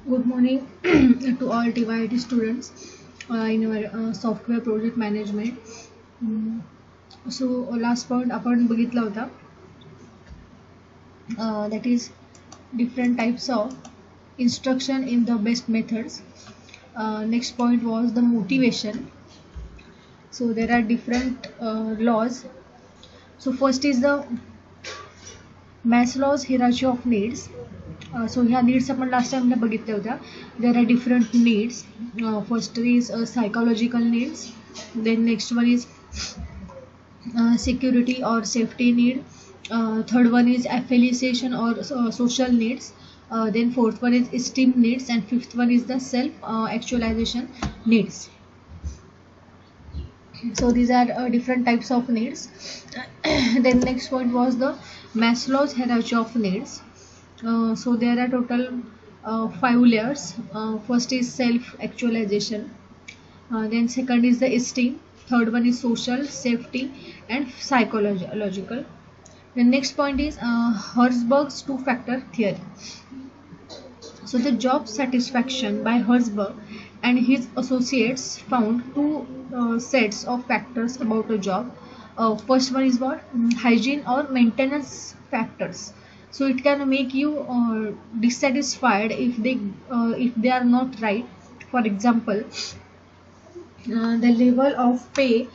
Good morning to all TYT students in our software project management. Mm, So last point आपण बघितला होता that is different types of instruction in the best methods. Next point was the motivation. So there are different laws. So first is the Maslow's hierarchy of needs. So ह्या needs आपण last टाइमला बघितल्या होत्या. There are different needs. First is psychological needs. Then next one is security or safety need. Third one is affiliation or social needs. Then fourth one is esteem needs, and fifth one is the self actualization needs. So these are different types of needs. Then next point was the Maslow's hierarchy of needs. So there are total five layers. First is self actualization. Then second is the esteem. Third one is social, safety, and psychological. The next point is Herzberg's two-factor theory. So the job satisfaction by Herzberg and his associates found two sets of factors about a job. First one is what? Hygiene or maintenance factors. So it can make you dissatisfied if they are not right. For example, the level of pay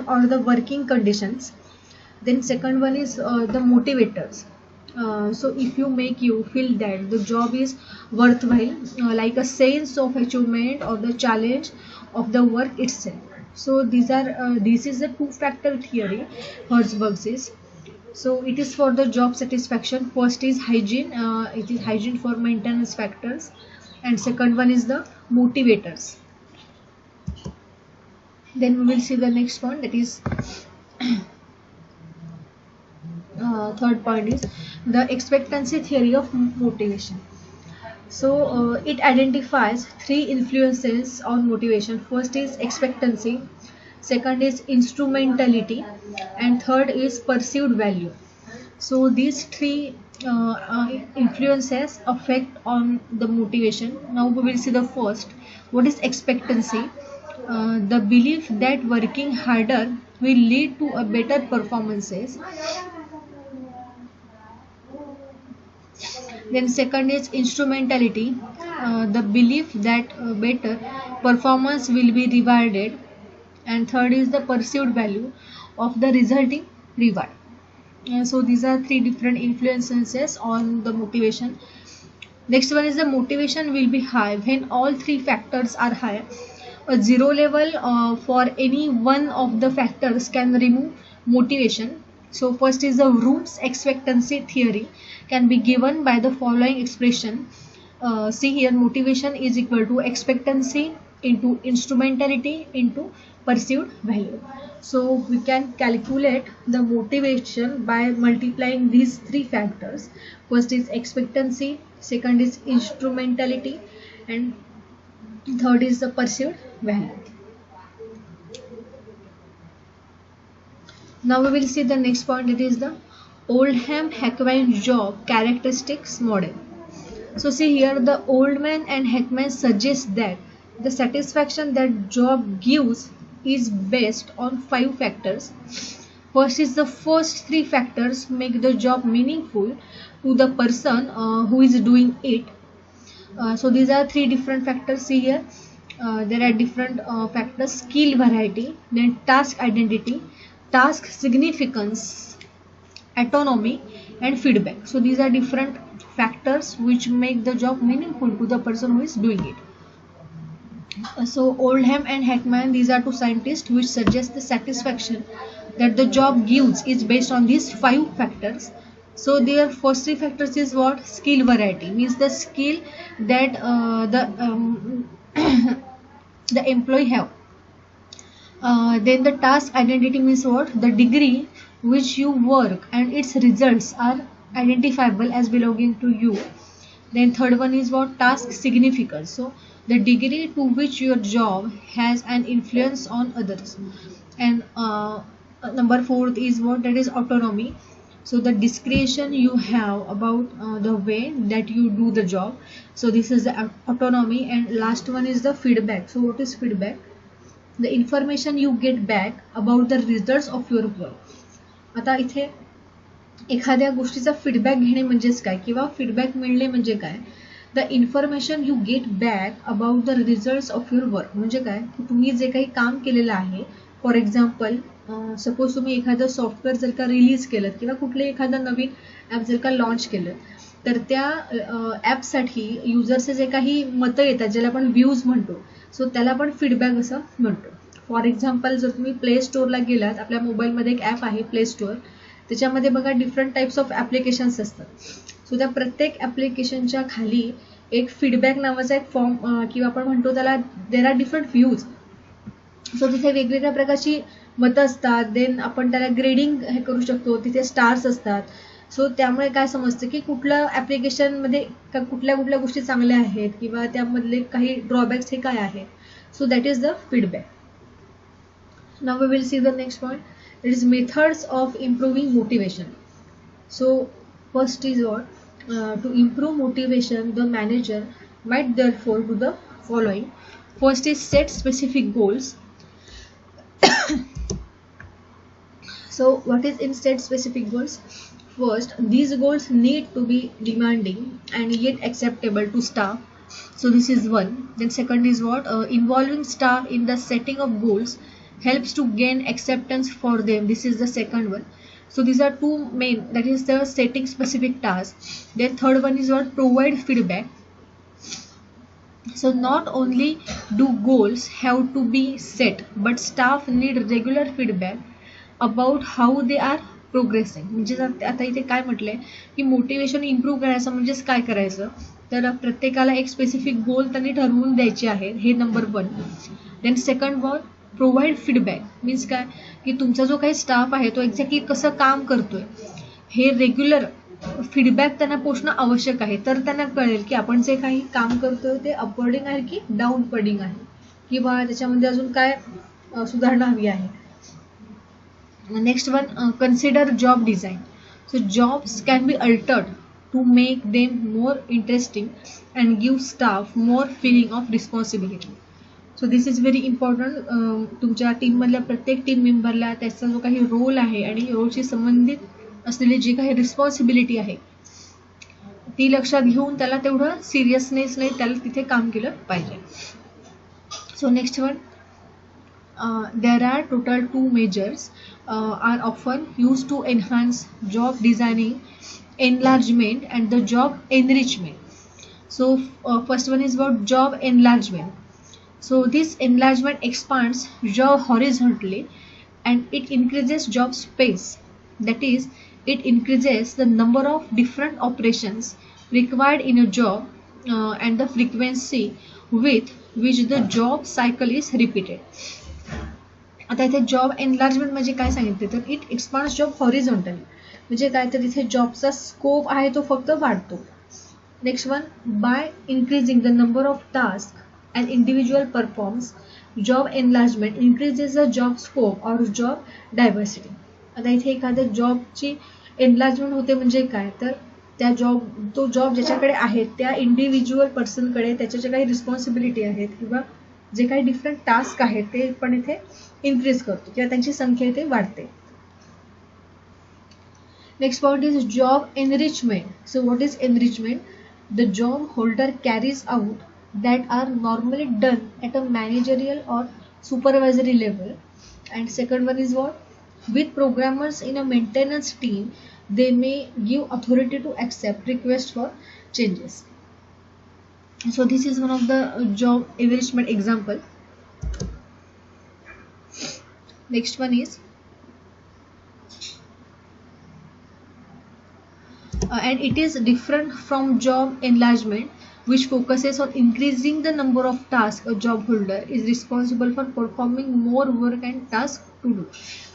or the working conditions. Then second one is the motivators. So if you make you feel that the job is worthwhile, like a sense of achievement or the challenge of the work itself. So this is the two factor theory Herzberg says. So it is for the job satisfaction. First is hygiene. It is hygiene for maintenance factors, and second one is the motivators. Then we will see the next one, that is third point is the expectancy theory of motivation. So it identifies three influences on motivation. First is expectancy, second is instrumentality, and third is perceived value. So these three influences affect on the motivation. Now we will see the first. What is expectancy? The belief that working harder will lead to a better performances. Then second is instrumentality, the belief that better performance will be rewarded, and third is the perceived value of the resulting reward. So these are three different influences on the motivation. Next one is the motivation will be high when all three factors are high. A zero level for any one of the factors can remove motivation. So first is the Room's expectancy theory can be given by the following expression. See here, motivation is equal to expectancy into instrumentality into perceived value. So we can calculate the motivation by multiplying these three factors. First is expectancy, second is instrumentality, and third is the perceived value. Now we will see the next point, it is the Oldham-Hackman job characteristics model. So see here, the Oldham and Hackman suggest that the satisfaction that job gives is based on five factors. First is the first three factors make the job meaningful to the person who is doing it. So these are three different factors. See here, there are different factors: skill variety, then task identity, task significance, autonomy, and feedback. So these are different factors which make the job meaningful to the person who is doing it. So Oldham and Hackman, these are two scientists which suggest the satisfaction that the job gives is based on these five factors. So their first three factors is what? Skill variety, means the skill that the employee have. Then the task identity means what? The degree which you work and its results are identifiable as belonging to you. Then third one is what? Task significance. So the degree to which your job has an influence on others. And number fourth is what? That is autonomy. So the discretion you have about the way that you do the job. So this is the autonomy. And last one is the feedback. So what is feedback? The information you get back about the results of your work. आता इथे एखाद्या गोष्टीचा feedback घेणे म्हणजेच काय, किंवा feedback मिळणे म्हणजे काय? The information you get back about the results of your work. म्हणजे काय, की तुम्ही जे काही काम केलेलं आहे, फॉर एक्झाम्पल सपोज तुम्ही एखादं सॉफ्टवेअर जर का रिलीज केलं किंवा कुठलंही एखादं नवीन ॲप जर का लॉन्च केलं, तर त्या ॲपसाठी युजर्सचे जे काही मतं येतात, ज्याला आपण व्ह्यूज म्हणतो, सो त्याला आपण फीडबॅक असं म्हणतो. फॉर एक्झाम्पल जर तुम्ही प्ले स्टोअरला गेलात, आपल्या मोबाईलमध्ये एक ॲप आहे प्ले स्टोअर, त्याच्यामध्ये बघा डिफरंट टाईप्स ऑफ ॲप्लिकेशन्स असतात. सो त्या प्रत्येक ॲप्लिकेशनच्या खाली एक फीडबॅक नावाचा एक फॉर्म किंवा आपण म्हणतो त्याला देर आर डिफरंट व्ह्यूज. सो तिथे वेगवेगळ्या प्रकारची मतं असतात. देन आपण त्याला ग्रेडिंग हे करू शकतो, तिथे स्टार्स असतात. सो त्यामुळे काय समजतं की कुठल्या ॲप्लिकेशनमध्ये कुठल्या कुठल्या गोष्टी चांगल्या आहेत किंवा त्यामधले काही ड्रॉबॅक्स हे काय आहेत. So that is the feedback. Now we will see the next point, that is methods of improving motivation. So first is what, to improve motivation the manager might therefore do the following. First is set specific goals. So what is in set specific goals? First, these goals need to be demanding and yet acceptable to staff. So this is one. Then second is what, involving staff in the setting of goals helps to gain acceptance for them. This is the second one. So these are two main, that is the setting specific tasks. Then third one is what, provide feedback. So not only do goals have to be set, but staff need regular feedback about how they are progressing. म्हणजे आता इथे काय म्हटलंय की motivation improve करायचं म्हणजेच काय करायचं, तर प्रत्येकाला एक स्पेसिफिक गोल त्यांनी ठरवून द्यायचे आहे, हे number one. Then second one, provide feedback. Means काय, की तुमचा जो काही स्टाफ आहे तो एक्झॅक्टली कसं काम करतोय हे रेग्युलर फीडबॅक त्यांना पोचणं आवश्यक आहे. तर त्यांना कळेल की आपण जे काही काम करतोय ते अपवर्डिंग आहे की डाऊनवर्डिंग आहे, किंवा त्याच्यामध्ये अजून काय सुधारणा हवी आहे. Next one, consider job design. So jobs can be altered to make them more interesting and give staff more filling of responsibility. So this is very important. तुमच्या टीममधल्या प्रत्येक टीम मेंबरला त्याचा जो काही रोल आहे आणि रोलशी संबंधित असलेली जी काही रिस्पॉन्सिबिलिटी आहे ती लक्षात घेऊन त्याला तेवढं सिरियसनेसने त्याला तिथे काम केलं पाहिजे. So next one, there are total 2 measures are often use to enhance job designing, enlargement and the job enrichment. So first one is about job enlargement. So this enlargement expands job horizontally and it increases job space. That is, it increases the number of different operations required in a job and the frequency with which the job cycle is repeated. आता इथे job enlargement म्हणजे काय सांगितले, तर it expands job horizontally. म्हणजे काय, तर इथे जॉबचा स्कोप आहे तो फक्त वाढतो. Next one, by increasing the number of task an individual performs, job enlargement increases the job scope or job diversity. आता इथे एखाद्या जॉबची एनलार्जमेंट होते म्हणजे काय, तर त्या तो जॉब ज्याच्याकडे आहे त्या इंडिव्हिज्युअल पर्सनकडे त्याच्या ज्या काही रिस्पॉन्सिबिलिटी आहेत किंवा जे काही डिफरंट टास्क आहेत ते पण इथे इन्क्रीज करतो किंवा त्यांची संख्या इथे वाढते. Next point is job enrichment. So what is enrichment? The job holder carries out that are normally done at a managerial or supervisory level. And second one is what, with programmers in a maintenance team they may give authority to accept requests for changes. So this is one of the job enrichment example. Next one is and it is different from job enlargement, which focuses on increasing the number of tasks a job holder is responsible for performing more work and tasks to do.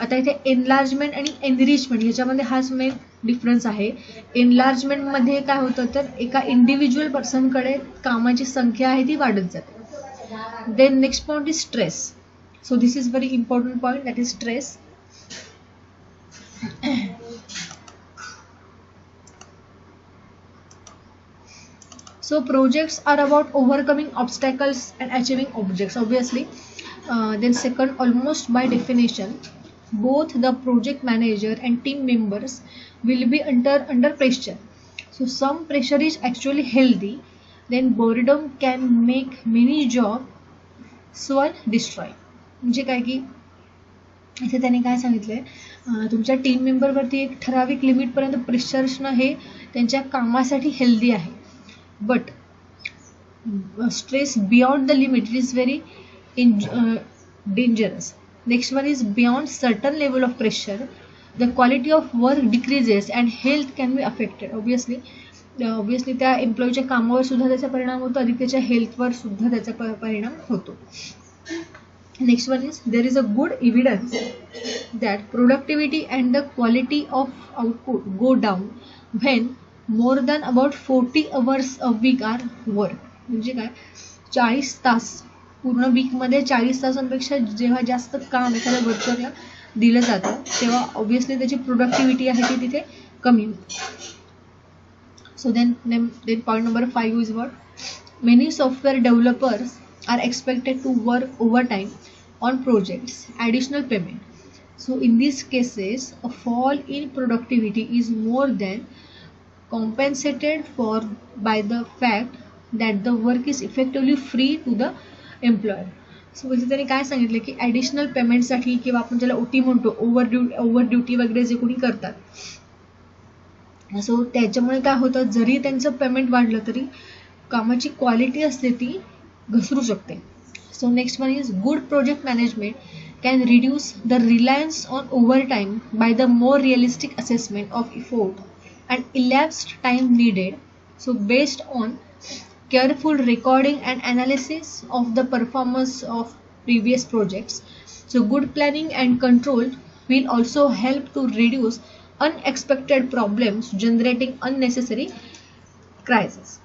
आता इथे enlargement आणि enrichment ह्याच्यामध्ये हाच main difference आहे. Enlargement मध्ये काय होतं, तर एका इंडिव्हिज्युअल पर्सनकडे कामाची संख्या आहे ती वाढत जाते. Then next point is stress. So this is very important point, that is stress. So projects are about overcoming obstacles and achieving objects, obviously. Then second, almost by definition, both the project manager and team members will be under pressure. So some pressure is actually healthy. Then boredom can make many jobs one destroy. म्हणजे काय की इथे त्याने काय सांगितलंय, तुमच्या team मेंबरवरती एक ठराविक लिमिटपर्यंत प्रेशर असणं हे त्यांच्या कामासाठी हेल्दी आहे. But stress beyond the limit is very dangerous. Next one is beyond certain level of pressure, the quality of work decreases and health can be affected. Obviously त्या एम्प्लॉईच्या कामावर सुद्धा त्याचा परिणाम होतो आणि त्याच्या हेल्थवर सुद्धा त्याचा परिणाम होतो. Next one is there is a good evidence that productivity and the quality of output go down when more than about 40 hours a week are worked. म्हणजे काय, 40 तास पूर्ण वीकमध्ये 40 तासांपेक्षा जेव्हा जास्त काम एखाद्या वर्करला दिलं जातं तेव्हा ऑब्विसली त्याची प्रोडक्टिव्हिटी आहे ती तिथे कमी होते. So then point number 5 is what many software developers are expected to work overtime on projects, additional payment. So in these cases, a fall in productivity is more than compensated for by the fact that the work is effectively free to the employer. सो म्हणजे त्यांनी काय सांगितलं की additional पेमेंटसाठी किंवा आपण ज्याला OT म्हणतो ओव्हर ड्युटी वगैरे जे कोणी करतात, सो त्याच्यामुळे काय होतं, जरी त्यांचं पेमेंट वाढलं तरी कामाची क्वालिटी असते ती घसरू शकते. सो next one is good project management can reduce the Reliance on overtime by the more realistic assessment of effort and elapsed time needed. So based on careful recording and analysis of the performance of previous projects. So good planning and control will also help to reduce unexpected problems generating unnecessary crisis.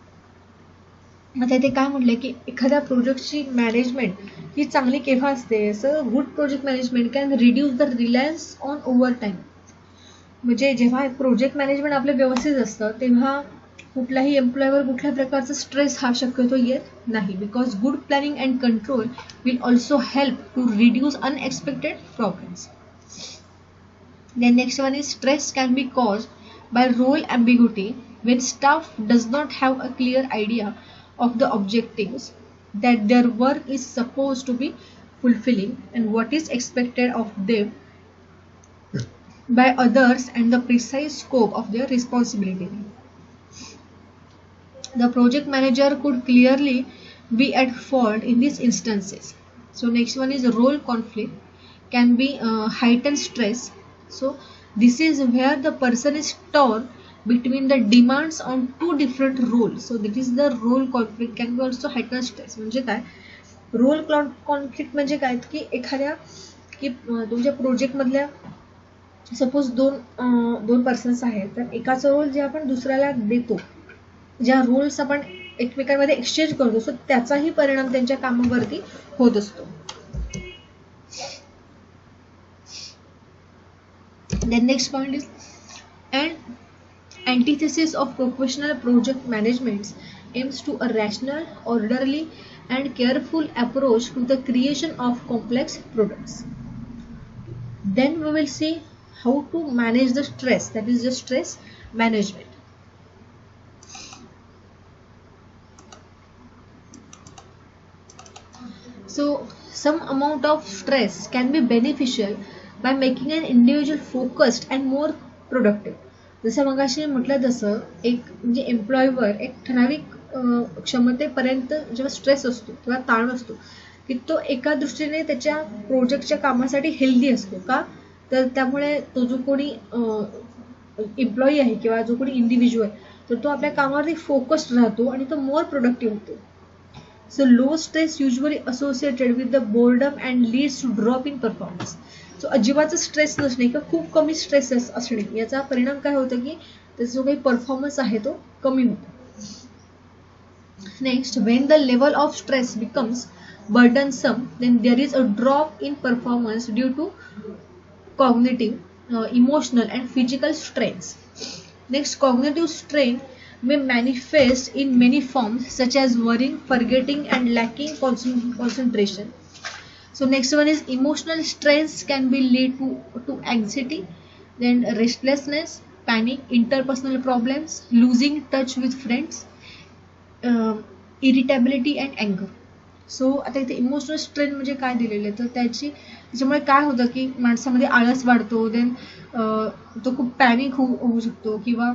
आता ते काय म्हटले की एखाद्या प्रोजेक्टची management ही चांगली केव्हा असते, so good project management can reduce the Reliance on over time. म्हणजे जेव्हा प्रोजेक्ट मॅनेजमेंट आपलं व्यवस्थित असतं तेव्हा कुठल्याही एम्प्लॉयवर कुठल्या प्रकारचा स्ट्रेस हा शक्यतो येत नाही, because good planning and control will also help to reduce unexpected problems. Then next one is stress can be cause by role ambiguity when staff does not have a clear idea of the objectives that their work is supposed to be fulfilling and what is expected of them by others and the precise scope of their responsibility. The project manager could clearly be at fault in these instances. So next one is role conflict can be heightened stress. So this is where the person is torn between the demands on two different roles. So that is the role conflict can be also heightened stress. म्हणजे काय, role conflict म्हणजे काय की एखाद्या की तुमच्या project मधल्या suppose दोन पर्सन्स आहेत, तर एकाचा रोल जे आपण दुसऱ्याला देतो, ज्या रोल्स आपण एकमेकांमध्ये एक्सचेंज करतो, सो त्याचाही परिणाम त्यांच्या कामावरती होत असतो. Then next point is an antithesis of professional project management aims to a rational, orderly and careful approach to the creation of complex products. Then we will see how to manage the stress, that is the stress management. So some amount of stress can be beneficial by making an individual focused and more productive. जसं मगाशी म्हटलं तसं एक म्हणजे एम्प्लॉयवर एक ठराविक क्षमतेपर्यंत जेव्हा stress असतो किंवा ताण असतो की तो एका दृष्टीने त्याच्या प्रोजेक्टच्या कामासाठी हेल्दी असतो का, तर त्यामुळे तो जो कोणी एम्प्लॉई आहे किंवा जो कोणी इंडिव्हिज्युअल तर तो आपल्या कामावरती फोकस्ड राहतो आणि तो मोर प्रोडक्टिव्ह होतो. So low stress usually associated with the boredom and leads to drop in performance. So अजिबातच स्ट्रेस नसणे किंवा खूप कमी स्ट्रेस असणे याचा परिणाम काय होतं की त्याचा जो काही परफॉर्मन्स आहे तो कमी होतो. Next, when the level of stress becomes burdensome, then there is a drop in performance due to cognitive, emotional and physical strains. Next, cognitive strain may manifest in many forms such as worrying, forgetting and lacking concentration. So next one is emotional stress can be lead to anxiety, then restlessness, panic, interpersonal problems, losing touch with friends, irritability and अँगर. So आता इथे emotional strain म्हणजे काय दिलेलं आहे तर त्याच्यामुळे काय होतं की माणसामध्ये आळस वाढतो, देन तो खूप पॅनिक होऊ शकतो किंवा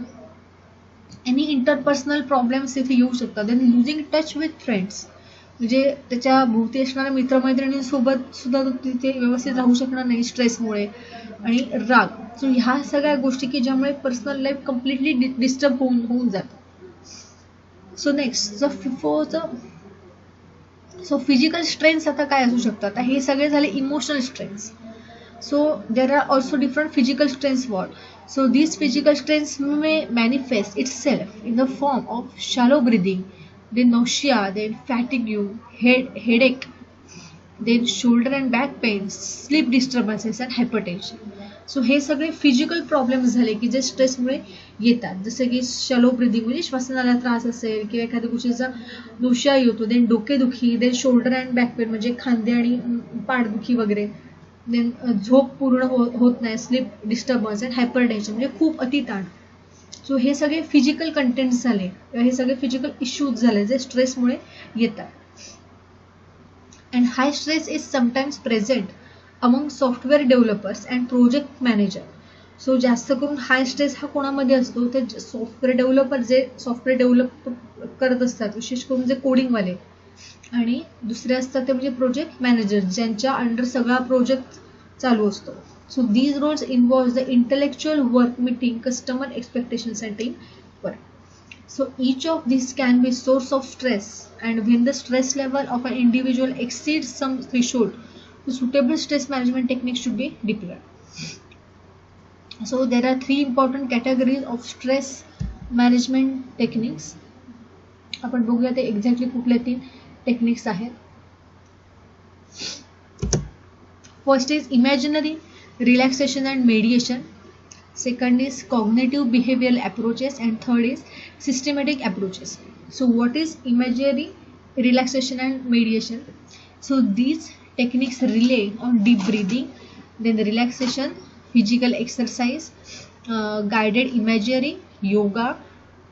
एनी इंटरपर्सनल प्रॉब्लेम्स इथे येऊ शकतात. Then losing touch with friends म्हणजे त्याच्या भोवती असणाऱ्या मित्रमैत्रिणींसोबत सुद्धा तो तिथे व्यवस्थित राहू शकणार नाही स्ट्रेसमुळे. आणि राग. सो ह्या सगळ्या गोष्टी की ज्यामुळे पर्सनल लाईफ कम्प्लिटली डिस्टर्ब होऊन जातं. So next so physical strains आता काय असू शकतात, हे सगळे झाले emotional strains. So there are also different physical strains what. सो these physical strains may manifest itself in the form of shallow breathing, then nausea, then fatigue, headache, then shoulder and back pain, sleep disturbances and hypertension. सो हे सगळे physical problems झाले की जे स्ट्रेसमुळे येतात, जसं की shallow breathing म्हणजे श्वासनाला त्रास असेल किंवा एखाद्या गोष्टीचा नोशिया येतो, देन डोकेदुखी, देन शोल्डर अँड बॅक म्हणजे खांदे आणि पाठदुखी वगैरे, देन झोप पूर्ण होत नाही, स्लीप डिस्टर्बन्स अँड हायपरटेन्शन म्हणजे खूप अतिताण. सो हे सगळे फिजिकल कंटेंट्स झाले, हे सगळे फिजिकल इश्यूज झाले जे स्ट्रेसमुळे येतात. And high stress is sometimes present among software developers and project manager. So जास्त करून हाय स्ट्रेस हा कोणामध्ये असतो, ते सॉफ्टवेअर डेव्हलपर जे सॉफ्टवेअर डेव्हलप करत असतात, विशेष करून जे कोडिंगवाले, आणि दुसरे असतात ते म्हणजे प्रोजेक्ट मॅनेजर ज्यांच्या अंडर सगळा प्रोजेक्ट चालू असतो. So these roles involve the intellectual work meeting customer expectations and team work. So each of these can be source of stress, and when the stress level of an individual exceeds some threshold, the suitable stress management techniques should be deployed. So there are three important categories of stress management techniques. आपण बघूया ते exactly कुठले तीन techniques आहेत. First is imaginary relaxation and मेडिएशन, second is cognitive behavioral approaches, and third is systematic approaches. So what is imaginary relaxation and mediation? So these techniques rely on deep breathing, then the relaxation, physical exercise, guided imagery, yoga,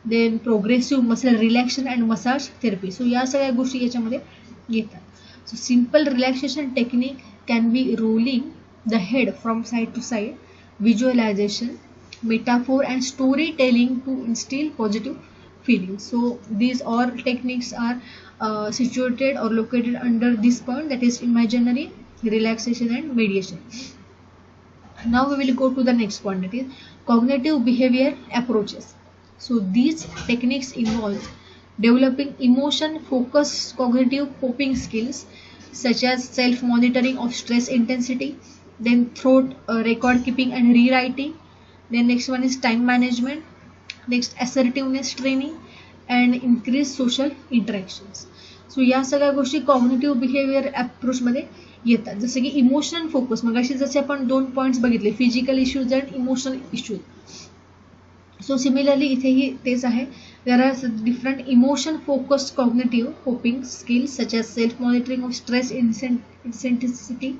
then progressive muscle relaxation and massage therapy. So या सगळ्या गोष्टी याच्यामध्ये येतात. So simple relaxation technique can be rolling the head from side to side, visualization, metaphor and storytelling to instill positive feelings. So these all techniques are situated or located under this point, that is imaginary relaxation and mediation. Now we will go to the next point, that is cognitive behavior approaches. So these techniques involve developing emotion focused cognitive coping skills such as self monitoring of stress intensity, then throat record keeping and rewriting, then next one is time management, next assertiveness training and increase social interactions. सो या सगळ्या गोष्टी cognitive behaviour approach मध्ये येतात. जसे की emotional focus, मग अशी जसे आपण दोन पॉइंट्स बघितले, physical issues and emotional issues. So similarly इथेही तेच आहे. There are different emotion focused cognitive coping skills such as self monitoring of stress intensity,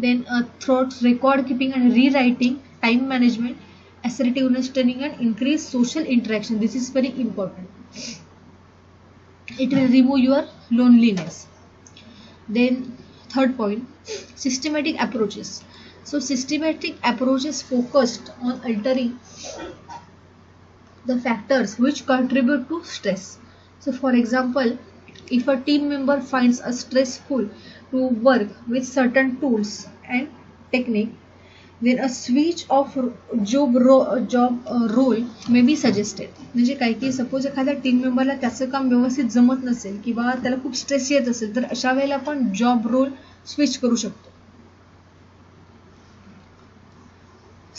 then thought record keeping and rewriting, time management, assertiveness training and increase social interaction. This is very important. It will remove your loneliness. Then third point, systematic approaches. So systematic approaches focused on altering the factors which contribute to stress. So for example, if a team member finds a stressful to work with certain tools and technique, then a switch of job role may be suggested. म्हणजे काय की suppose एखाद्या team मेंबरला त्याचं काम व्यवस्थित जमत नसेल किंवा त्याला खूप स्ट्रेस येत असेल, तर अशा वेळेला आपण जॉब रोल स्विच करू शकतो.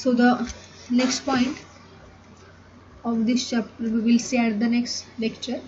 So the next point of this chapter we will see at the next lecture.